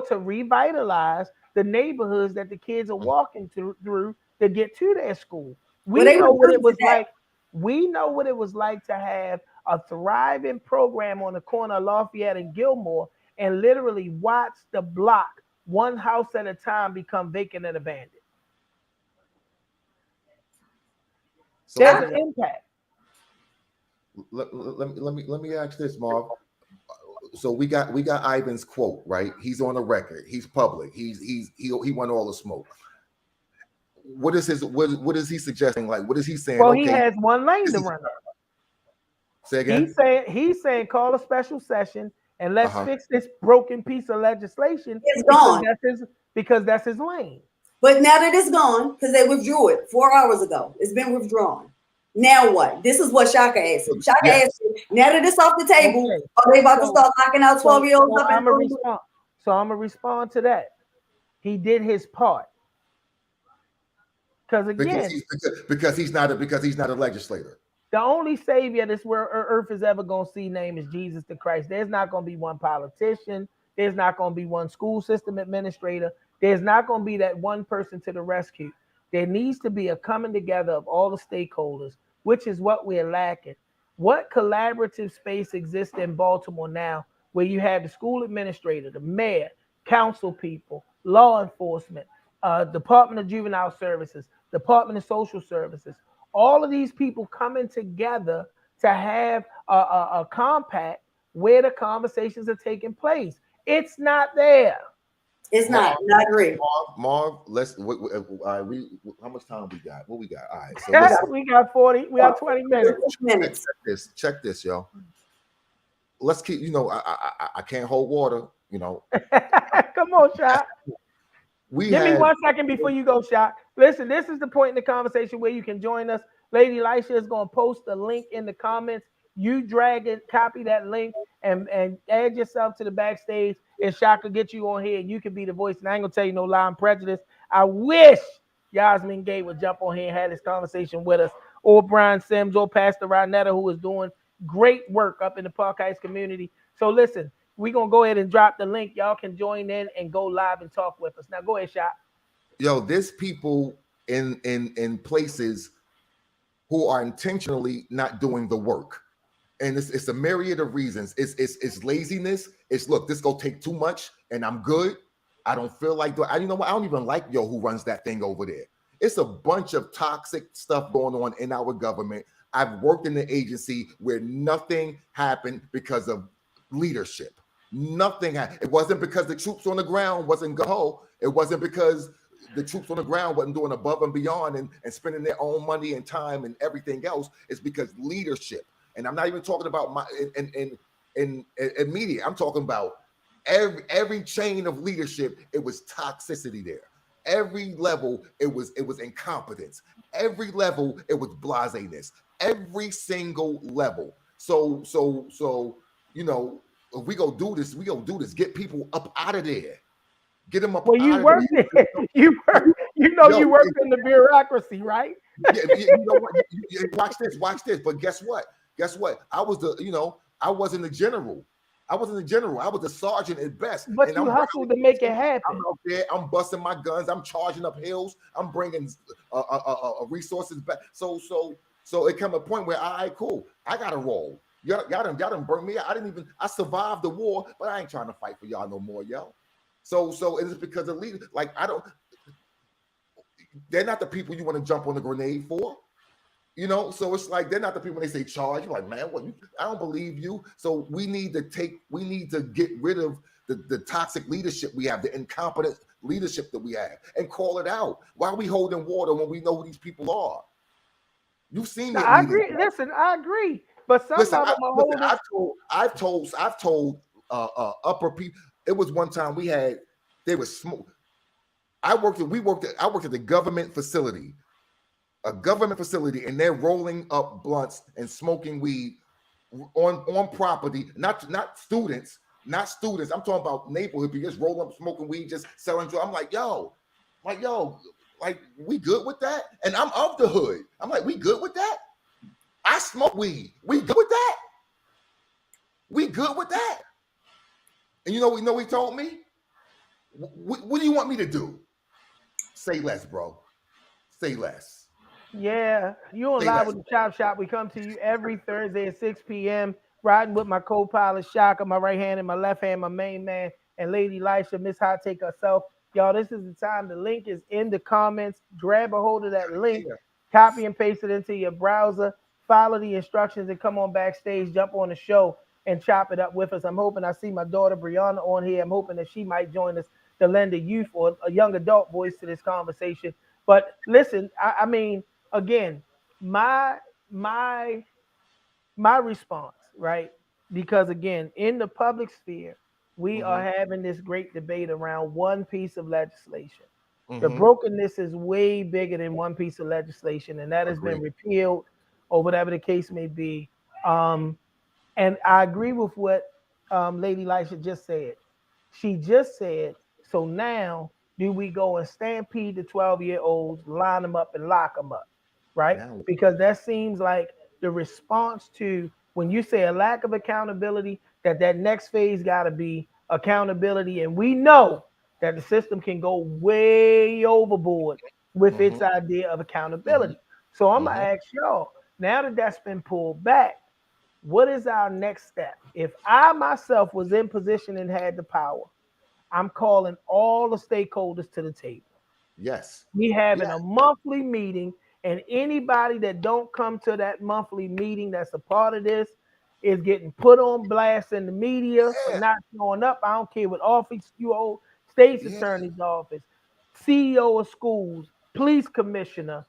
To revitalize the neighborhoods that the kids are walking through to get to their school. We know what it was like. We know what it was like to have a thriving program on the corner of Lafayette and Gilmore and literally watch the block, one house at a time, become vacant and abandoned. So there's an impact. Let me ask this, Marv. So we got Ivan's quote, right? He's on the record. He's public. He won all the smoke. What is he suggesting? Like, what is he saying? Well, he has one lane to run. Say again. He's saying call a special session and let's fix this broken piece of legislation. It's gone because that's his lane. But now that it's gone, because they withdrew it 4 hours ago, it's been withdrawn. Now what? This is what Shaka asked. Shaka asked, now that it's off the table, are they about to start locking out 12-year-olds up? I'm going to respond to that. He did his part. Because again, because he's not a legislator. The only savior this earth is ever going to see name is Jesus the Christ. There's not going to be one politician. There's not going to be one school system administrator. There's not going to be that one person to the rescue. There needs to be a coming together of all the stakeholders, which is what we're lacking. What collaborative space exists in Baltimore now where you have the school administrator, the mayor, council people, law enforcement, Department of Juvenile Services, Department of Social Services, all of these people coming together to have a compact where the conversations are taking place. It's not there. It's not. I agree. Marv, how much time we got? What we got? All right. So we got 40. We got 20 minutes. Check this, y'all. Let's keep. I can't hold water. Come on, Shaq. Give me 1 second before you go, Shaq. Listen, this is the point in the conversation where you can join us. Lady Lisha is going to post the link in the comments. You drag it, copy that link, and add yourself to the backstage. And Shaka get you on here, and you can be the voice. And I ain't gonna tell you no lie and prejudice. I wish Yasmin Gay would jump on here and have this conversation with us, or Brian Sims, or Pastor Ronetta, who is doing great work up in the Park Heights community. So listen, we're gonna go ahead and drop the link. Y'all can join in and go live and talk with us. Now go ahead, Shaka. Yo, there's people in places who are intentionally not doing the work. And it's a myriad of reasons. It's laziness. It's look, this go take too much, and I'm good. I don't feel like I don't even like who runs that thing over there. It's a bunch of toxic stuff going on in our government. I've worked in the agency where nothing happened because of leadership. Nothing happened. It wasn't because the troops on the ground wasn't go. It wasn't because the troops on the ground wasn't doing above and beyond and spending their own money and time and everything else. It's because leadership. And I'm not even talking about my in media. I'm talking about every chain of leadership. It was toxicity there. Every level, it was incompetence. Every level, it was blaseness. Every single level. So if we go do this, get people up out of there. Get them up. Well, you worked there. You worked in the bureaucracy, right? Watch this. But guess what? I wasn't the general. I was a sergeant at best. But you hustled to make it happen. I'm out there. I'm busting my guns. I'm charging up hills. I'm bringing resources back. So it come a point where, all right, cool. I got to roll. Y'all done burn me out. I survived the war, but I ain't trying to fight for y'all no more, yo. So it's because of leaders. Like, they're not the people you want to jump on the grenade for. So it's like they're not the people when they say charge. You're like, man, I don't believe you. So we need to get rid of the toxic leadership we have, the incompetent leadership that we have and call it out. Why are we holding water when we know who these people are? You've seen me. I agree. Listen, I agree. But some of them are holding. I've told upper people. It was one time they were smoke. I worked at the government facility, and they're rolling up blunts and smoking weed on property, not students. I'm talking about neighborhood people just rolling up, smoking weed, just selling drugs. I'm like, yo, we good with that? And I'm of the hood. I'm like, we good with that? I smoke weed. We good with that? We good with that? And you know he told me? What do you want me to do? Say less, bro. Say less. Yeah, you on Live with the Chop Shop. We come to you every Thursday at 6 p.m. Riding with my co-pilot Shaka, my right hand and my left hand, my main man, and Lady Lisha, Miss Hot Take herself. Y'all, this is the time. The link is in the comments. Grab a hold of that link, copy and paste it into your browser, follow the instructions, and come on backstage, jump on the show, and chop it up with us. I'm hoping I see my daughter Brianna on here. I'm hoping that she might join us to lend a youth or a young adult voice to this conversation. But listen, I mean, again, my response, right? Because again, in the public sphere, we are having this great debate around one piece of legislation. The brokenness is way bigger than one piece of legislation, and that has been repealed or whatever the case may be. And I agree with what Lady Lisha just said. She just said, so now do we go and stampede the 12-year-olds, line them up and lock them up, right? Because that seems like the response to when you say a lack of accountability, that next phase got to be accountability. And we know that the system can go way overboard with its idea of accountability. So I'm going to ask y'all, now that that's been pulled back, what is our next step? If I myself was in position and had the power, I'm calling all the stakeholders to the table. Yes. We having a monthly meeting, and anybody that don't come to that monthly meeting that's a part of this is getting put on blast in the media for not showing up. I don't care what office you hold, state's attorney's office, CEO of schools, police commissioner,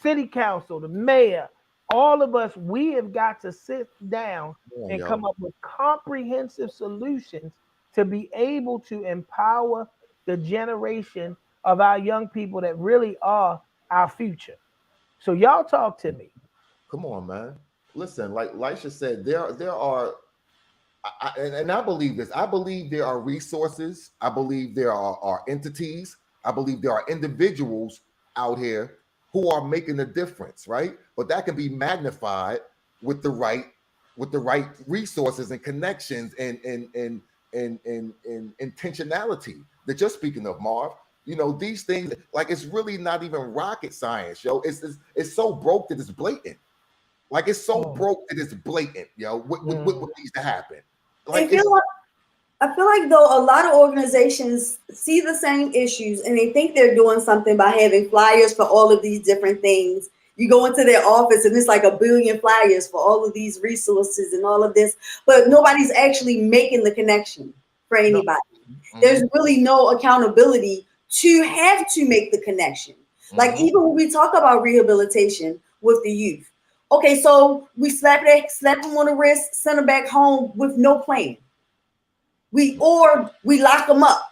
city council, the mayor, all of us, we have got to sit down and come up with comprehensive solutions to be able to empower the generation of our young people that really are our future. So y'all talk to me. Come on, man. Listen, like Lisha said, there are, and I believe this. I believe there are resources. I believe there are entities. I believe there are individuals out here who are making a difference, right? But that can be magnified with the right resources and connections and intentionality that you're speaking of, Marv. You know, these things, like, it's really not even rocket science, yo. It's so broke that it's blatant. Like, it's so broke that it's blatant, yo. What needs to happen? Like, I feel like though a lot of organizations see the same issues and they think they're doing something by having flyers for all of these different things. You go into their office and it's like 1 billion flyers for all of these resources and all of this, but nobody's actually making the connection for anybody. There's really no accountability to have to make the connection. Like, even when we talk about rehabilitation with the youth, okay, so we slap them on the wrist, send them back home with no plan. We lock them up.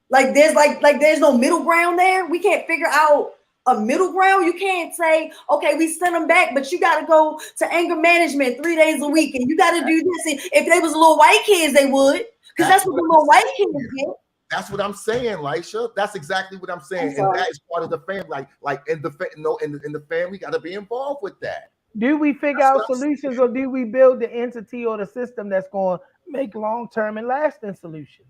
Like there's no middle ground there. We can't figure out a middle ground. You can't say, okay, we send them back, but you got to go to anger management 3 days a week, and you got to do this. And if they was little white kids, they would, because that's what the little white kids get. That's what I'm saying, Lisha. That's exactly what I'm saying, and that is part of the family. Like in the family, got to be involved with that. Do we figure out solutions, or do we build the entity or the system that's going to make long-term and lasting solutions?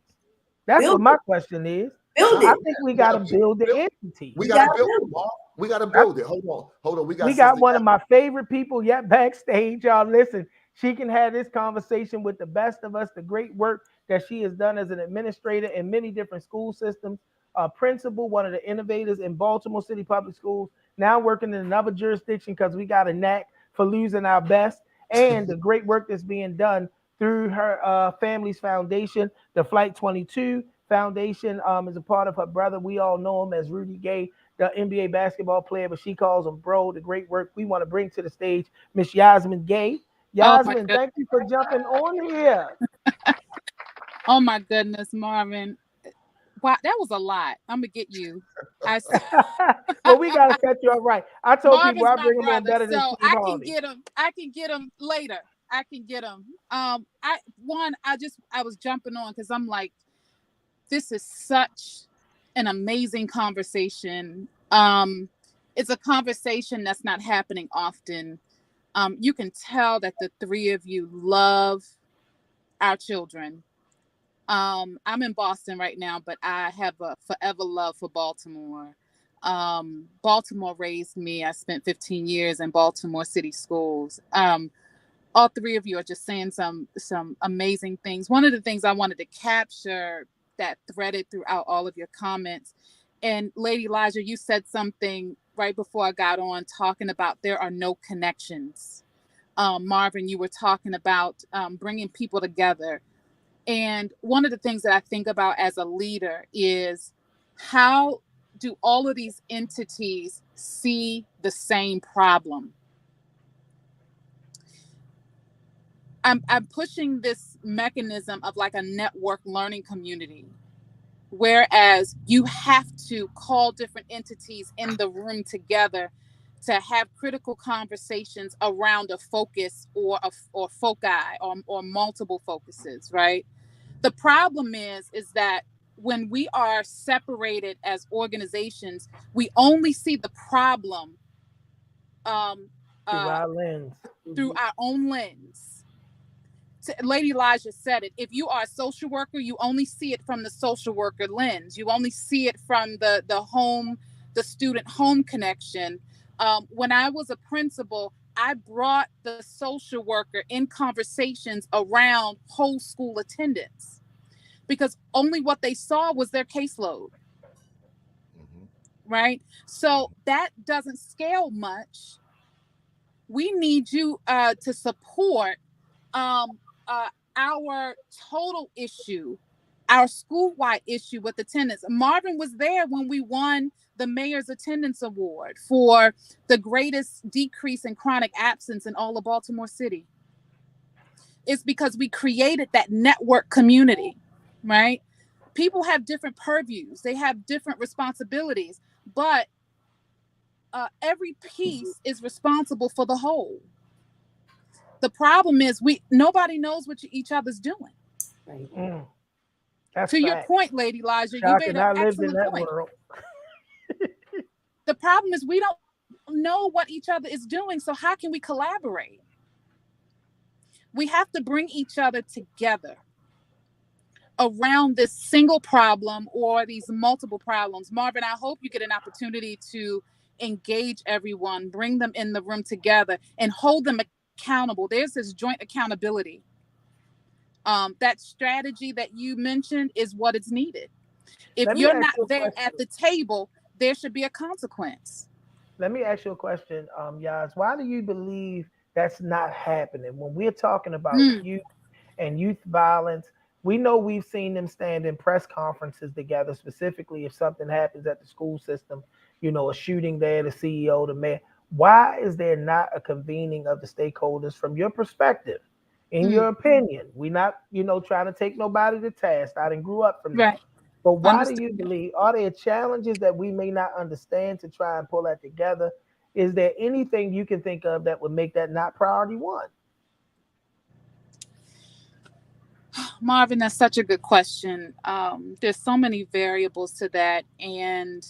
That's what my question is. I think we got to build the entity. We got to build it, Mark. We got to build it. Hold on. We got one of my favorite people yet backstage. Y'all listen. She can have this conversation with the best of us, the great work that she has done as an administrator in many different school systems, principal, one of the innovators in Baltimore City Public Schools, now working in another jurisdiction because we got a knack for losing our best, and the great work that's being done through her family's foundation, the Flight 22 Foundation, is a part of her brother. We all know him as Rudy Gay, the NBA basketball player, but she calls him bro. The great work we want to bring to the stage, Miss Yasmin Gay. Oh my Yasmin, goodness. thank you for jumping on here. Oh my goodness, Marvin. Wow, that was a lot. I'm gonna get you. Well, we gotta set you up right. I told people Marvin's I my bring him on brother, better than so Steve I can Harvey. get him. I can get him later. I can get him. I was jumping on because I'm like, this is such an amazing conversation. It's a conversation that's not happening often. You can tell that the three of you love our children. I'm in Boston right now, but I have a forever love for Baltimore. Baltimore raised me. I spent 15 years in Baltimore City schools. All three of you are just saying some amazing things. One of the things I wanted to capture that threaded throughout all of your comments, and Lady Elijah, you said something right before I got on talking about there are no connections. Marvin, you were talking about bringing people together. And one of the things that I think about as a leader is how do all of these entities see the same problem? I'm pushing this mechanism of like a network learning community, whereas you have to call different entities in the room together to have critical conversations around a focus or foci or multiple focuses, right? The problem is that when we are separated as organizations, we only see the problem Through our lens. through our own lens. Lady Elijah said it. If you are a social worker, you only see it from the social worker lens. You only see it from the student home connection. When I was a principal, I brought the social worker in conversations around whole school attendance, because only what they saw was their caseload. Right? So that doesn't scale much. We need you to support our total issue, our school-wide issue with attendance. Marvin was there when we won the Mayor's Attendance Award for the greatest decrease in chronic absence in all of Baltimore City. It's because we created that network community, right? People have different purviews. They have different responsibilities, but every piece is responsible for the whole. The problem is nobody knows what each other's doing. To your point, Lady Elijah, you made an excellent point. The problem is we don't know what each other is doing, so how can we collaborate? We have to bring each other together around this single problem or these multiple problems. Marvin, I hope you get an opportunity to engage everyone, bring them in the room together, and hold them accountable. There's this joint accountability. That strategy that you mentioned is what is needed. If you're not there at the table, there should be a consequence. Let me ask you a question, Yas. Why do you believe that's not happening? When we're talking about youth and youth violence, we know we've seen them stand in press conferences together, specifically if something happens at the school system, a shooting there, the CEO, the mayor. Why is there not a convening of the stakeholders from your perspective, in your opinion? We're not, trying to take nobody to task. I didn't grew up from that. But why do you believe, are there challenges that we may not understand to try and pull that together? Is there anything you can think of that would make that not priority one? Marvin, that's such a good question. There's so many variables to that. And,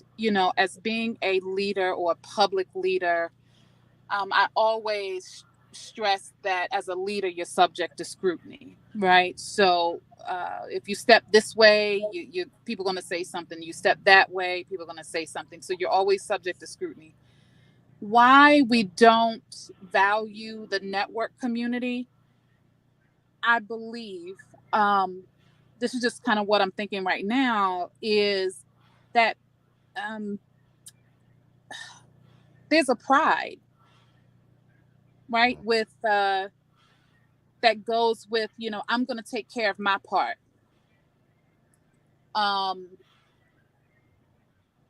as being a leader or a public leader, I always stress that as a leader, you're subject to scrutiny, right? So if you step this way, people are going to say something. You step that way, people are going to say something. So you're always subject to scrutiny. Why we don't value the network community, I believe, this is just kind of what I'm thinking right now, is that there's a pride, right, with that goes with, you know, I'm going to take care of my part.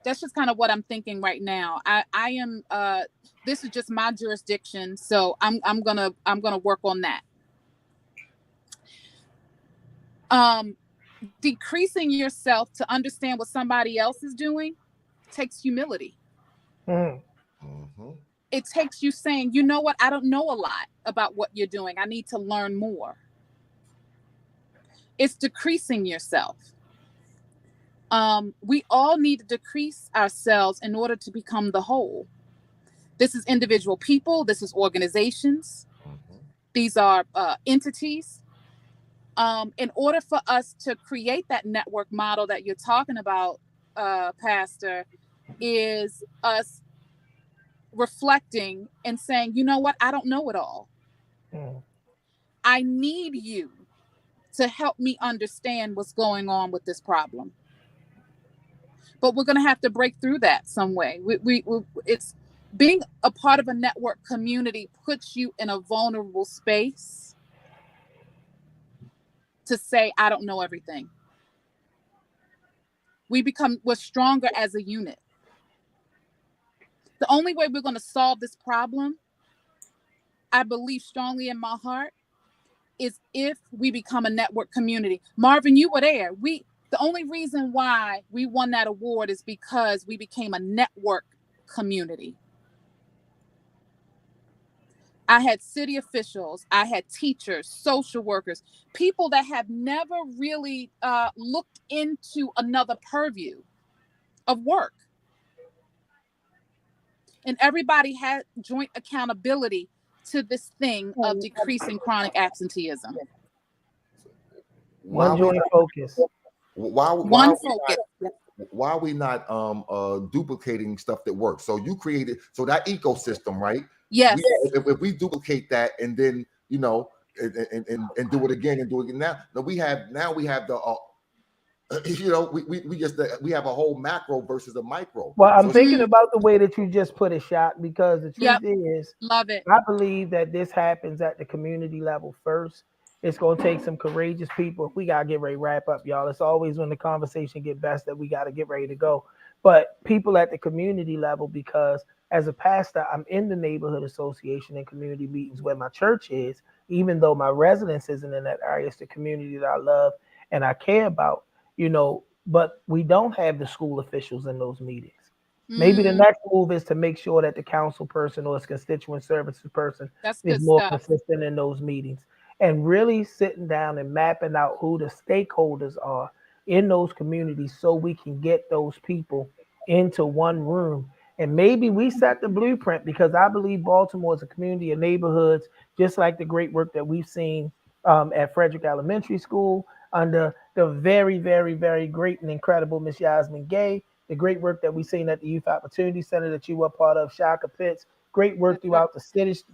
That's just kind of what I'm thinking right now. I am, this is just my jurisdiction. So I'm going to work on that. Decreasing yourself to understand what somebody else is doing takes humility. Mm-hmm. It takes you saying, you know what, I don't know a lot about what you're doing. I need to learn more. It's decreasing yourself. We all need to decrease ourselves in order to become the whole. This is individual people. This is organizations. Mm-hmm. These are entities. In order for us to create that network model that you're talking about, Pastor, is us reflecting and saying, you know what, I don't know it all. I need you to help me understand what's going on with this problem. But we're going to have to break through that some way. It's being a part of a network community puts you in a vulnerable space to say, I don't know everything. We're stronger as a unit. The only way we're going to solve this problem, I believe strongly in my heart, is if we become a network community. Marvin, you were there. The only reason why we won that award is because we became a network community. I had city officials, I had teachers, social workers, people that have never really looked into another purview of work. And everybody had joint accountability to this thing of decreasing chronic absenteeism. One joint focus. Why are we not duplicating stuff that works? So you created that ecosystem, right? Yes. If we duplicate that and then and do it again and do it again now we have the we have a whole macro versus a micro. Well, I'm thinking about the way that you just put it, Shot, because the truth is, love it. I believe that this happens at the community level first. It's going to take some courageous people. We got to get ready to wrap up, y'all. It's always when the conversation get best that we got to get ready to go. But people at the community level, because as a pastor, I'm in the neighborhood association and community meetings where my church is, even though my residence isn't in that area. It's the community that I love and I care about, but we don't have the school officials in those meetings. Maybe the next move is to make sure that the council person or its constituent services person is more consistent in those meetings. And really sitting down and mapping out who the stakeholders are in those communities so we can get those people into one room. And maybe we set the blueprint, because I believe Baltimore is a community of neighborhoods, just like the great work that we've seen at Frederick Elementary School under the very, very, very great and incredible Miss Yasmin Gay, the great work that we've seen at the Youth Opportunity Center that you were part of, Shaka Pitts, great work throughout the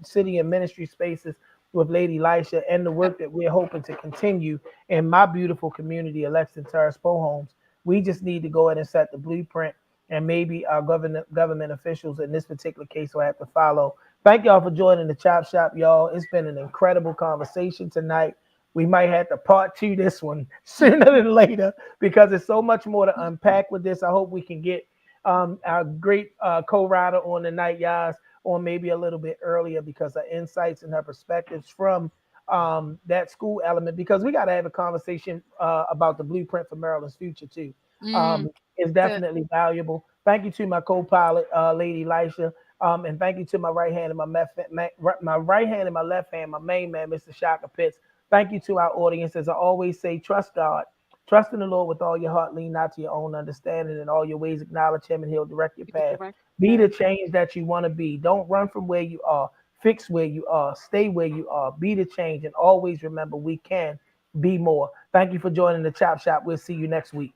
city and ministry spaces with Lady Lisha, and the work that we're hoping to continue in my beautiful community of Lexington Terrace, Homes. We just need to go ahead and set the blueprint, and maybe our government officials in this particular case will have to follow. Thank y'all for joining the Chop Shop, y'all. It's been an incredible conversation tonight. We might have to part two this one sooner than later, because there's so much more to unpack with this. I hope we can get our great co-writer on tonight, Yas, or maybe a little bit earlier, because her insights and her perspectives from that school element, because we got to have a conversation about the blueprint for Maryland's future too. Is definitely valuable. Thank you to my co-pilot, Lady Lisha, and thank you to my right hand and my right hand and my left hand, my main man, Mr. Shaka Pitts. Thank you to our audience. As I always say, trust God. Trust in the Lord with all your heart, lean not to your own understanding, in all your ways acknowledge him, and he'll direct your path. Be the change that you want to be. Don't run from where you are. Fix where you are. Stay where you are. Be the change, and always remember, we can be more. Thank you for joining the Chop Shop. We'll see you next week.